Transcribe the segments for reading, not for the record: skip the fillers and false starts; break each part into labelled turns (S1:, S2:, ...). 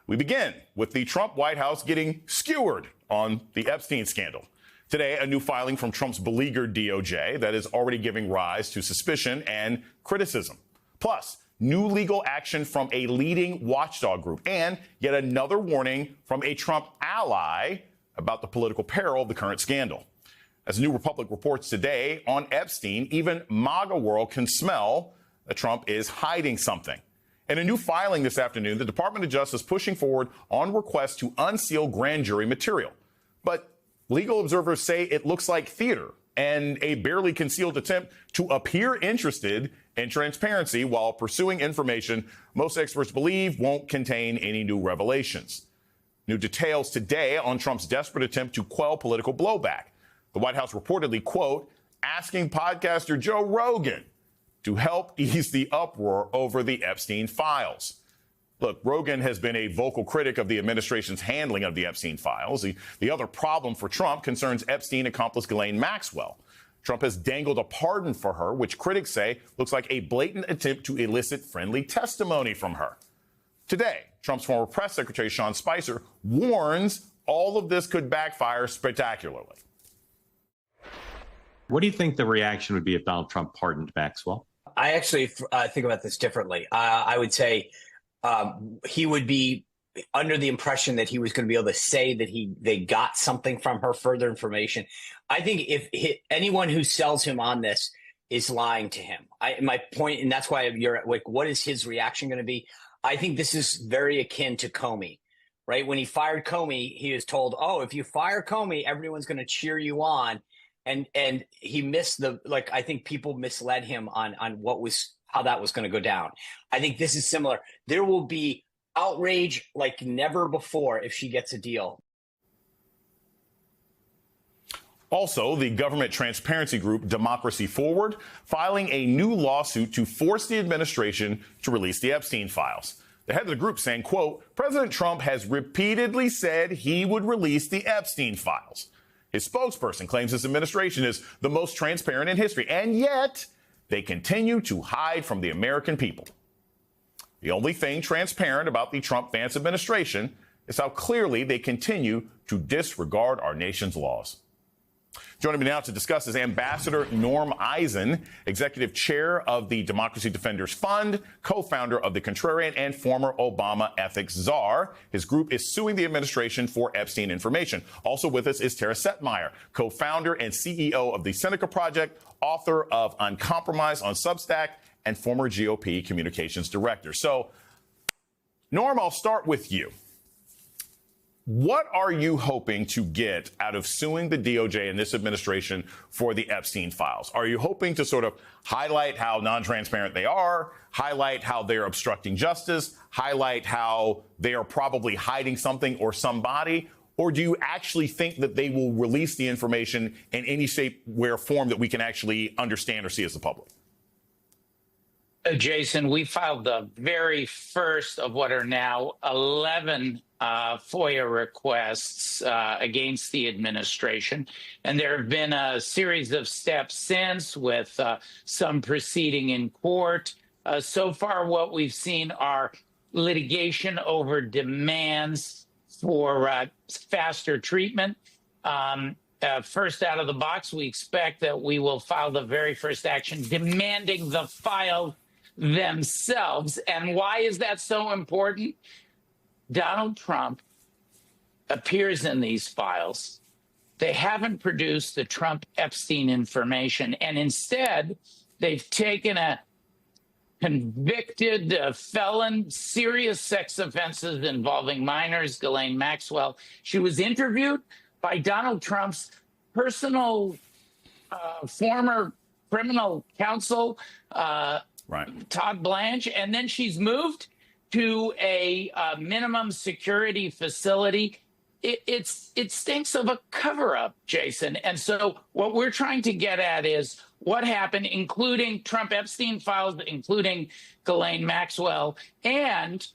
S1: We begin with the Trump White House getting skewered on the Epstein scandal. Today, a new filing from Trump's beleaguered DOJ that is already giving rise to suspicion and criticism. Plus, new legal action from a leading watchdog group and yet another warning from a Trump ally about the political peril of the current scandal. As New Republic reports today on Epstein, even MAGA world can smell that Trump is hiding something. In a new filing this afternoon, the Department of Justice pushing forward on requests to unseal grand jury material. But legal observers say it looks like theater and a barely concealed attempt to appear interested in transparency while pursuing information most experts believe won't contain any new revelations. New details today on Trump's desperate attempt to quell political blowback. The White House reportedly, quote, asking podcaster Joe Rogan to help ease the uproar over the Epstein files. Look, Rogan has been a vocal critic of the administration's handling of the Epstein files. The other problem for Trump concerns Epstein accomplice Ghislaine Maxwell. Trump has dangled a pardon for her, which critics say looks like a blatant attempt to elicit friendly testimony from her. Today, Trump's former press secretary, Sean Spicer, warns all of this could backfire spectacularly.
S2: What do you think the reaction would be if Donald Trump pardoned Maxwell?
S3: I actually think about this differently. I would say he would be under the impression that he was going to be able to say that they got something from her, further information. I think if anyone who sells him on this is lying to him. My point, and that's why you're like, what is his reaction going to be? I think this is very akin to Comey, right? When he fired Comey, he was told, oh, if you fire Comey, everyone's going to cheer you on. And he missed I think people misled him on how that was going to go down. I think this is similar. There will be outrage like never before if she gets a deal.
S1: Also, the government transparency group Democracy Forward filing a new lawsuit to force the administration to release the Epstein files. The head of the group saying, quote, President Trump has repeatedly said he would release the Epstein files. His spokesperson claims his administration is the most transparent in history, and yet they continue to hide from the American people. The only thing transparent about the Trump-Vance administration is how clearly they continue to disregard our nation's laws. Joining me now to discuss is Ambassador Norm Eisen, Executive Chair of the Democracy Defenders Fund, co-founder of the Contrarian, and former Obama ethics czar. His group is suing the administration for Epstein information. Also with us is Tara Setmayer, co-founder and CEO of the Seneca Project, author of Uncompromised on Substack, and former GOP communications director. So, Norm, I'll start with you. What are you hoping to get out of suing the DOJ and this administration for the Epstein files? Are you hoping to sort of highlight how non-transparent they are, highlight how they're obstructing justice, highlight how they are probably hiding something or somebody? Or do you actually think that they will release the information in any shape, where, form that we can actually understand or see as the public?
S4: Jason, we filed the very first of what are now 11 FOIA requests against the administration. And there have been a series of steps since, with some proceeding in court. So far, what we've seen are litigation over demands for faster treatment. First out of the box, we expect that we will file the very first action demanding the file themselves. And why is that so important? Donald Trump appears in these files. They haven't produced the Trump Epstein information, and instead they've taken a convicted felon, serious sex offenses involving minors, Ghislaine Maxwell. She was interviewed by Donald Trump's personal former criminal counsel, Todd Blanche, and then she's moved to a minimum security facility. It stinks of a cover-up, Jason. And so what we're trying to get at is what happened, including Trump Epstein files, including Ghislaine Maxwell, and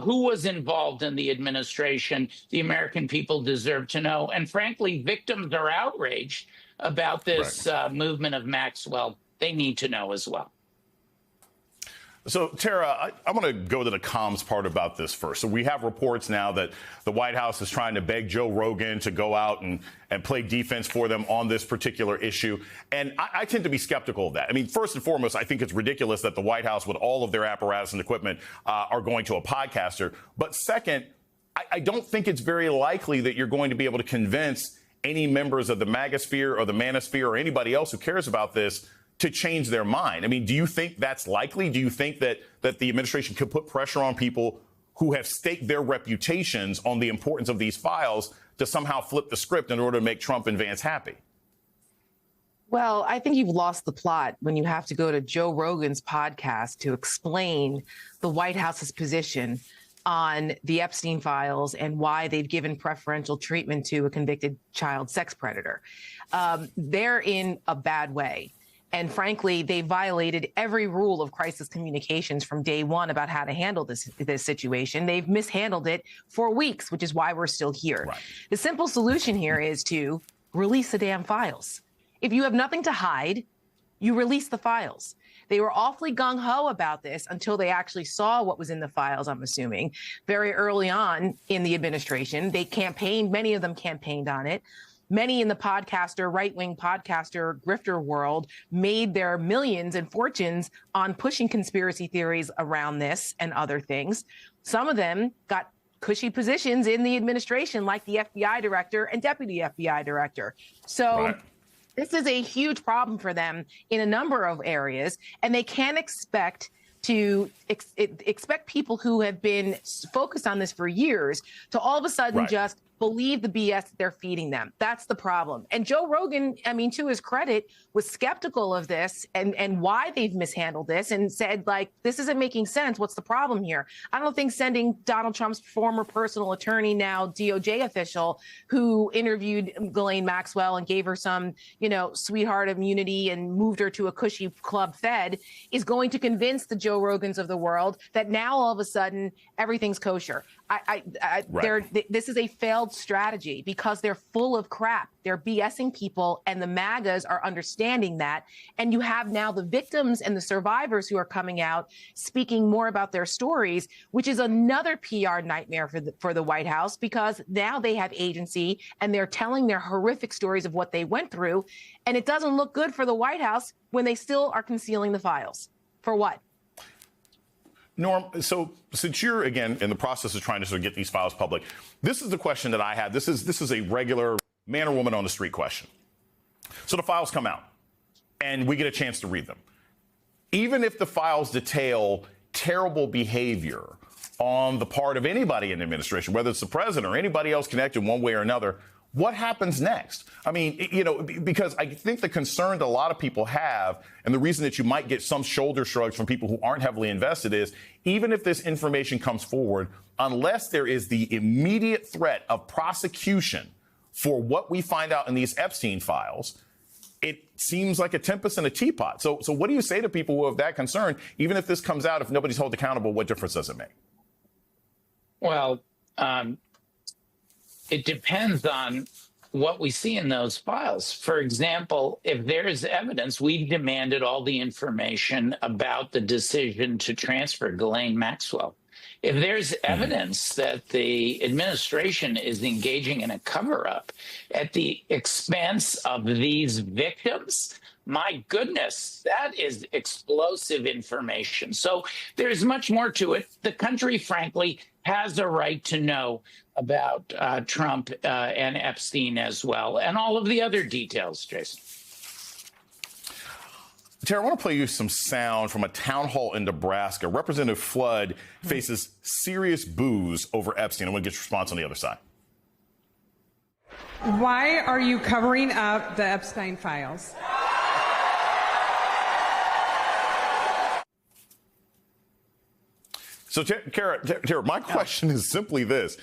S4: who was involved in the administration. The American people deserve to know. And frankly, victims are outraged about this movement of Maxwell. They need to know as well.
S1: So, Tara, I'm going to go to the comms part about this first. So we have reports now that the White House is trying to beg Joe Rogan to go out and play defense for them on this particular issue. And I tend to be skeptical of that. I mean, first and foremost, I think it's ridiculous that the White House, with all of their apparatus and equipment, are going to a podcaster. But second, I don't think it's very likely that you're going to be able to convince any members of the MAGA sphere or the manosphere or anybody else who cares about this to change their mind. I mean, do you think that's likely? Do you think that the administration could put pressure on people who have staked their reputations on the importance of these files to somehow flip the script in order to make Trump and Vance happy?
S5: Well, I think you've lost the plot when you have to go to Joe Rogan's podcast to explain the White House's position on the Epstein files and why they've given preferential treatment to a convicted child sex predator. They're in a bad way. And frankly, they violated every rule of crisis communications from day one about how to handle this situation. They've mishandled it for weeks, which is why we're still here. Right. The simple solution here is to release the damn files. If you have nothing to hide, you release the files. They were awfully gung-ho about this until they actually saw what was in the files, I'm assuming, very early on in the administration. They campaigned, many of them campaigned on it. Many in the podcaster, right-wing podcaster, grifter world made their millions and fortunes on pushing conspiracy theories around this and other things. Some of them got cushy positions in the administration, like the FBI director and deputy FBI director. So This is a huge problem for them in a number of areas, and they can't expect people who have been focused on this for years to all of a sudden just believe the BS that they're feeding them. That's the problem. And Joe Rogan, I mean, to his credit, was skeptical of this and why they've mishandled this and said, like, this isn't making sense. What's the problem here? I don't think sending Donald Trump's former personal attorney, now DOJ official, who interviewed Ghislaine Maxwell and gave her some, sweetheart immunity and moved her to a cushy club fed, is going to convince the Joe Rogans of the world that now all of a sudden everything's kosher. This is a failed strategy because they're full of crap. They're BSing people, and the MAGAs are understanding that. And you have now the victims and the survivors who are coming out speaking more about their stories, which is another PR nightmare for the White House, because now they have agency and they're telling their horrific stories of what they went through. And it doesn't look good for the White House when they still are concealing the files. For what?
S1: Norm, so since you're, again, in the process of trying to sort of get these files public, this is the question that I had. This is a regular man or woman on the street question. So the files come out, and we get a chance to read them. Even if the files detail terrible behavior on the part of anybody in the administration, whether it's the president or anybody else connected one way or another, what happens next? I mean, because I think the concern that a lot of people have, and the reason that you might get some shoulder shrugs from people who aren't heavily invested, is even if this information comes forward, unless there is the immediate threat of prosecution for what we find out in these Epstein files, it seems like a tempest in a teapot. So what do you say to people who have that concern? Even if this comes out, if nobody's held accountable, what difference does it make?
S4: Well, it depends on what we see in those files. For example, if there is evidence, we demanded all the information about the decision to transfer Ghislaine Maxwell. If there's evidence that the administration is engaging in a cover-up at the expense of these victims, my goodness, that is explosive information. So there's much more to it. The country, frankly, has a right to know about Trump and Epstein as well, and all of the other details, Jason.
S1: Tara, I want to play you some sound from a town hall in Nebraska. Representative Flood faces serious boos over Epstein. I want to get your response on the other side.
S6: Why are you covering up the Epstein files?
S1: So, Tara, my question is simply this.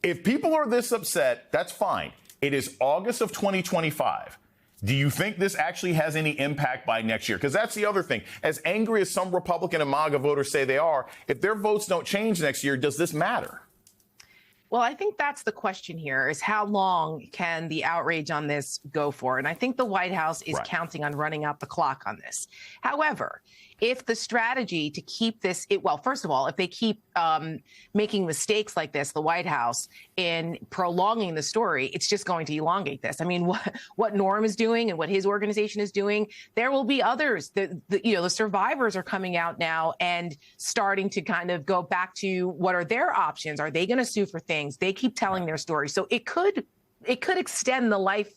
S1: If people are this upset, that's fine. It is August of 2025. Do you think this actually has any impact by next year? Because that's the other thing. As angry as some Republican and MAGA voters say they are, if their votes don't change next year, does this matter?
S5: Well, I think that's the question here, is how long can the outrage on this go for? And I think the White House is counting on running out the clock on this. However, if the strategy to keep this, well, first of all, if they keep making mistakes like this, the White House, in prolonging the story, it's just going to elongate this. I mean, what Norm is doing and what his organization is doing, there will be others. The survivors are coming out now and starting to kind of go back to what are their options? Are they going to sue for things? They keep telling their story. So it could extend the life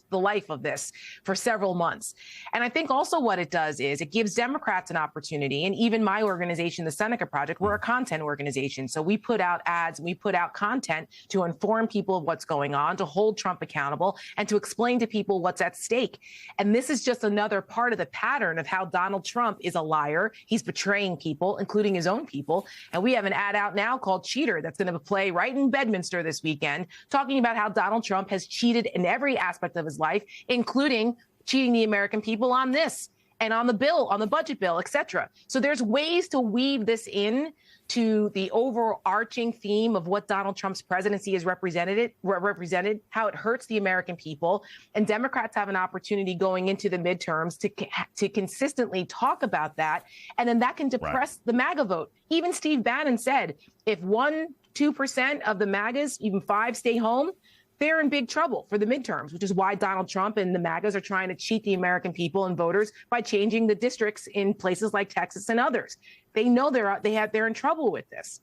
S5: of this for several months. And I think also what it does is it gives Democrats an opportunity. And even my organization, the Seneca Project, we're a content organization. So we put out ads, we put out content to inform people of what's going on, to hold Trump accountable, and to explain to people what's at stake. And this is just another part of the pattern of how Donald Trump is a liar. He's betraying people, including his own people. And we have an ad out now called Cheater that's going to play right in Bedminster this weekend, talking about how Donald Trump has cheated in every aspect of his life, including cheating the American people on this and on the bill, on the budget bill, et cetera. So there's ways to weave this in to the overarching theme of what Donald Trump's presidency has represented, how it hurts the American people. And Democrats have an opportunity going into the midterms to consistently talk about that. And then that can depress the MAGA vote. Even Steve Bannon said, if 1-2% of the MAGAs, even 5, stay home, they're in big trouble for the midterms, which is why Donald Trump and the MAGAs are trying to cheat the American people and voters by changing the districts in places like Texas and others. They know they're in trouble with this.